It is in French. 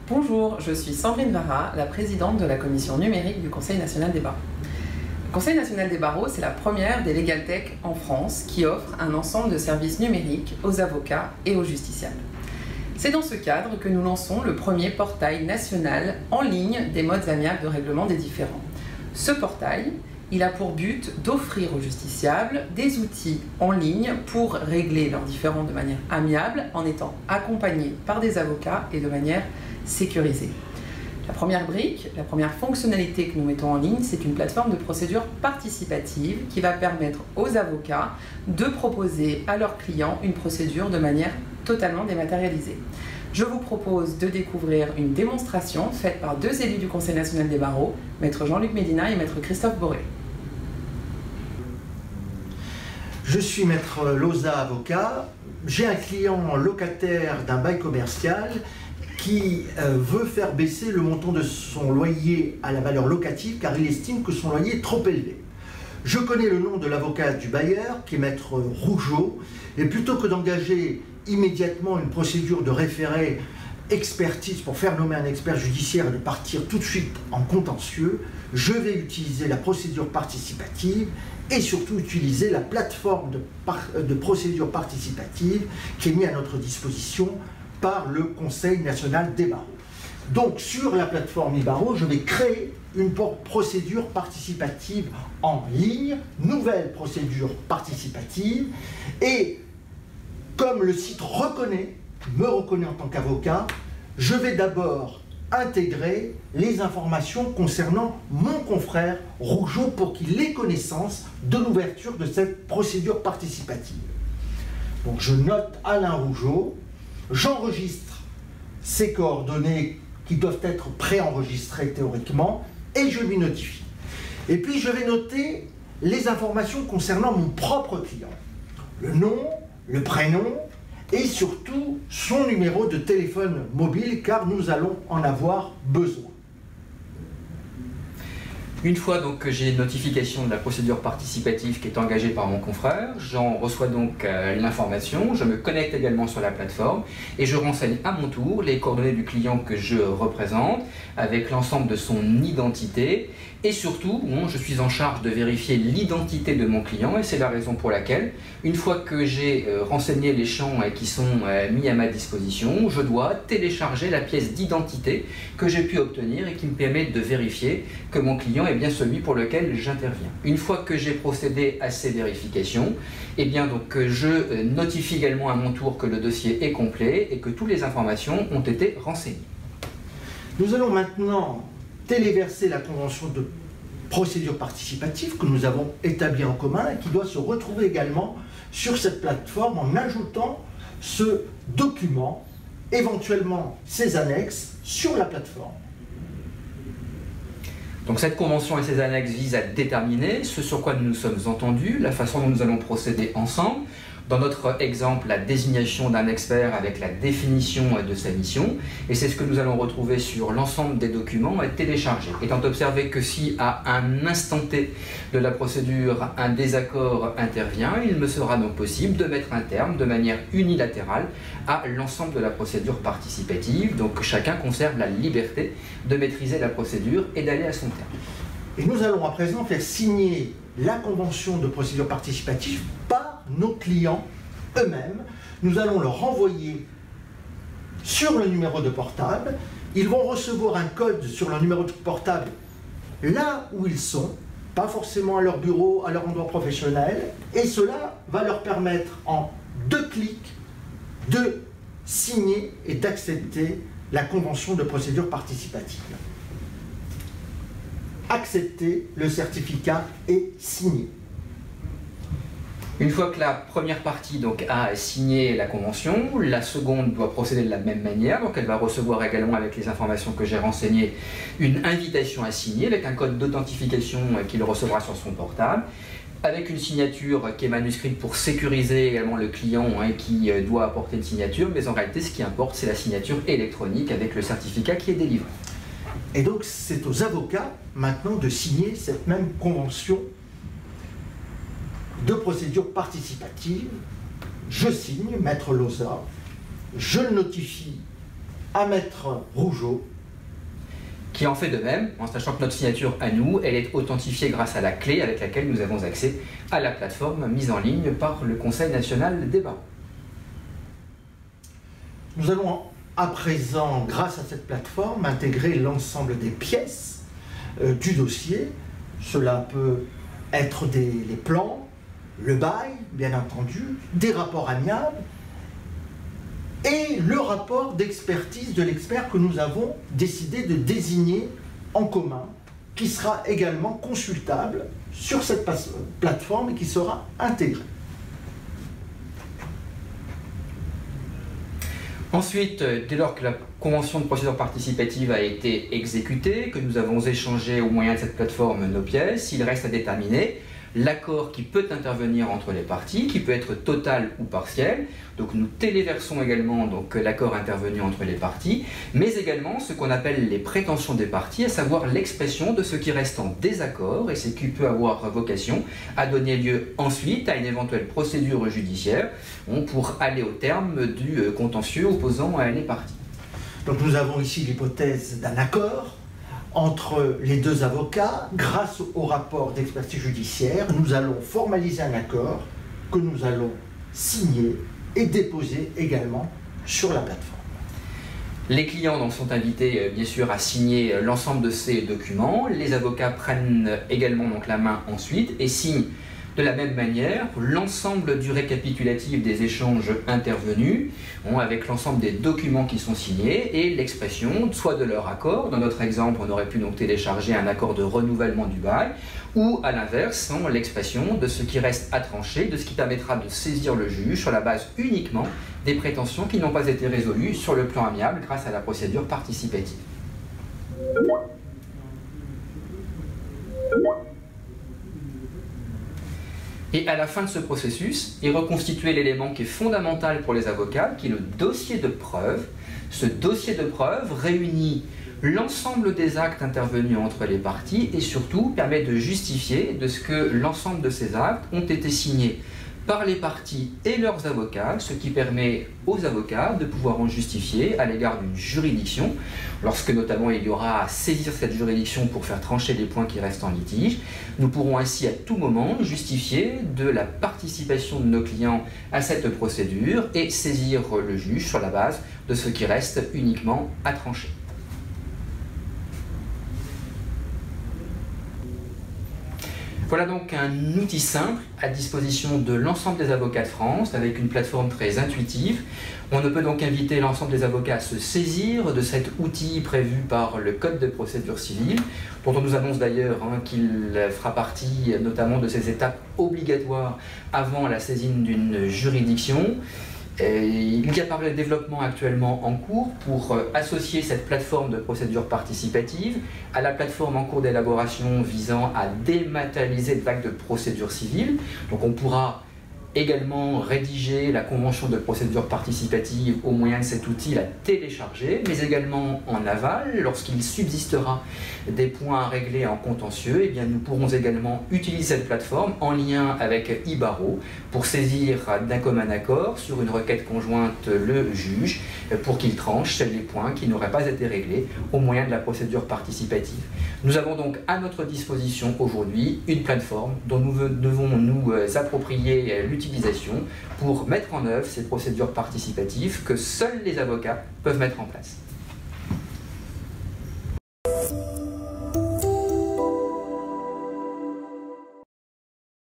Bonjour, je suis Sandrine Vara, la présidente de la commission numérique du Conseil national des barreaux. Le Conseil national des barreaux, c'est la première des Legal Tech en France qui offre un ensemble de services numériques aux avocats et aux justiciables. C'est dans ce cadre que nous lançons le premier portail national en ligne des modes amiables de règlement des différends. Ce portail, il a pour but d'offrir aux justiciables des outils en ligne pour régler leurs différends de manière amiable en étant accompagnés par des avocats et de manière sécurisée. La première brique, la première fonctionnalité que nous mettons en ligne, c'est une plateforme de procédure participative qui va permettre aux avocats de proposer à leurs clients une procédure de manière totalement dématérialisée. Je vous propose de découvrir une démonstration faite par deux élus du Conseil national des barreaux, maître Jean-Luc Médina et maître Christophe Boré. Je suis maître Loza, avocat. J'ai un client locataire d'un bail commercial qui veut faire baisser le montant de son loyer à la valeur locative car il estime que son loyer est trop élevé. Je connais le nom de l'avocat du bailleur qui est maître Rougeau et plutôt que d'engager immédiatement une procédure de référé expertise pour faire nommer un expert judiciaire et de partir tout de suite en contentieux, je vais utiliser la procédure participative et surtout utiliser la plateforme de procédure participative qui est mise à notre disposition par le Conseil national des barreaux. Donc sur la plateforme e-barreau, je vais créer une procédure participative en ligne, nouvelle procédure participative, et comme le site me reconnaît en tant qu'avocat, je vais d'abord intégrer les informations concernant mon confrère Rougeau pour qu'il ait connaissance de l'ouverture de cette procédure participative. Donc je note Alain Rougeau, j'enregistre ces coordonnées qui doivent être préenregistrées théoriquement et je lui notifie. Et puis je vais noter les informations concernant mon propre client, le nom, le prénom et surtout son numéro de téléphone mobile car nous allons en avoir besoin. Une fois donc que j'ai une notification de la procédure participative qui est engagée par mon confrère, j'en reçois donc l'information, je me connecte également sur la plateforme et je renseigne à mon tour les coordonnées du client que je représente avec l'ensemble de son identité et surtout, je suis en charge de vérifier l'identité de mon client et c'est la raison pour laquelle, une fois que j'ai renseigné les champs qui sont mis à ma disposition, je dois télécharger la pièce d'identité que j'ai pu obtenir et qui me permet de vérifier que mon client est bien celui pour lequel j'interviens. Une fois que j'ai procédé à ces vérifications, je notifie également à mon tour que le dossier est complet et que toutes les informations ont été renseignées. Nous allons maintenant téléverser la convention de procédure participative que nous avons établie en commun et qui doit se retrouver également sur cette plateforme en ajoutant ce document, éventuellement ses annexes, sur la plateforme. Donc cette convention et ses annexes visent à déterminer ce sur quoi nous nous sommes entendus, la façon dont nous allons procéder ensemble. Dans notre exemple, la désignation d'un expert avec la définition de sa mission. Et c'est ce que nous allons retrouver sur l'ensemble des documents téléchargés. Étant observé que si à un instant T de la procédure, un désaccord intervient, il me sera donc possible de mettre un terme de manière unilatérale à l'ensemble de la procédure participative. Donc chacun conserve la liberté de maîtriser la procédure et d'aller à son terme. Et nous allons à présent faire signer la convention de procédure participative par nos clients eux-mêmes. Nous allons leur envoyer sur le numéro de portable. Ils vont recevoir un code sur le numéro de portable là où ils sont, pas forcément à leur bureau, à leur endroit professionnel. Et cela va leur permettre en 2 clics de signer et d'accepter la convention de procédure participative. Accepter, le certificat est signé. Une fois que la première partie a signé la convention, la seconde doit procéder de la même manière. Donc elle va recevoir également, avec les informations que j'ai renseignées, une invitation à signer avec un code d'authentification qu'il recevra sur son portable, avec une signature qui est manuscrite pour sécuriser également le client qui doit apporter une signature. Mais en réalité, ce qui importe, c'est la signature électronique avec le certificat qui est délivré. Et donc c'est aux avocats maintenant de signer cette même convention de procédure participative. Je signe, maître Loza, je le notifie à Maître Rougeau, qui en fait de même, en sachant que notre signature à nous, elle est authentifiée grâce à la clé avec laquelle nous avons accès à la plateforme mise en ligne par le Conseil national des barreaux. Nous allons à présent, grâce à cette plateforme, intégrer l'ensemble des pièces du dossier. Cela peut être les plans, le bail, bien entendu, des rapports amiables, et le rapport d'expertise de l'expert que nous avons décidé de désigner en commun, qui sera également consultable sur cette plateforme et qui sera intégré. Ensuite, dès lors que la convention de procédure participative a été exécutée, que nous avons échangé au moyen de cette plateforme nos pièces, il reste à déterminer l'accord qui peut intervenir entre les parties, qui peut être total ou partiel. Donc nous téléversons également l'accord intervenu entre les parties, mais également ce qu'on appelle les prétentions des parties, à savoir l'expression de ce qui reste en désaccord et ce qui peut avoir vocation à donner lieu ensuite à une éventuelle procédure judiciaire pour aller au terme du contentieux opposant les parties. Donc nous avons ici l'hypothèse d'un accord entre les deux avocats. Grâce au rapport d'expertise judiciaire, nous allons formaliser un accord que nous allons signer et déposer également sur la plateforme. Les clients sont invités bien sûr à signer l'ensemble de ces documents. Les avocats prennent également la main ensuite et signent de la même manière l'ensemble du récapitulatif des échanges intervenus, avec l'ensemble des documents qui sont signés et l'expression soit de leur accord. Dans notre exemple, on aurait pu télécharger un accord de renouvellement du bail, ou à l'inverse, l'expression de ce qui reste à trancher, de ce qui permettra de saisir le juge sur la base uniquement des prétentions qui n'ont pas été résolues sur le plan amiable grâce à la procédure participative. Et à la fin de ce processus est reconstitué l'élément qui est fondamental pour les avocats, qui est le dossier de preuve. Ce dossier de preuve réunit l'ensemble des actes intervenus entre les parties et surtout permet de justifier de ce que l'ensemble de ces actes ont été signés par les parties et leurs avocats, ce qui permet aux avocats de pouvoir en justifier à l'égard d'une juridiction, lorsque notamment il y aura à saisir cette juridiction pour faire trancher les points qui restent en litige. Nous pourrons ainsi à tout moment justifier de la participation de nos clients à cette procédure et saisir le juge sur la base de ce qui reste uniquement à trancher. Voilà donc un outil simple à disposition de l'ensemble des avocats de France avec une plateforme très intuitive. On ne peut donc inviter l'ensemble des avocats à se saisir de cet outil prévu par le Code de procédure civile, dont on nous annonce d'ailleurs qu'il fera partie notamment de ces étapes obligatoires avant la saisine d'une juridiction. Il y a par le développement actuellement en cours pour associer cette plateforme de procédure participative à la plateforme en cours d'élaboration visant à dématérialiser le vague de procédure civile. Donc on pourra également rédiger la convention de procédure participative au moyen de cet outil, la télécharger, mais également en aval, lorsqu'il subsistera des points à régler en contentieux, eh bien nous pourrons également utiliser cette plateforme en lien avec e-barreau pour saisir d'un commun accord sur une requête conjointe le juge pour qu'il tranche les points qui n'auraient pas été réglés au moyen de la procédure participative. Nous avons donc à notre disposition aujourd'hui une plateforme dont nous devons nous approprier l'utilisation pour mettre en œuvre ces procédures participatives que seuls les avocats peuvent mettre en place.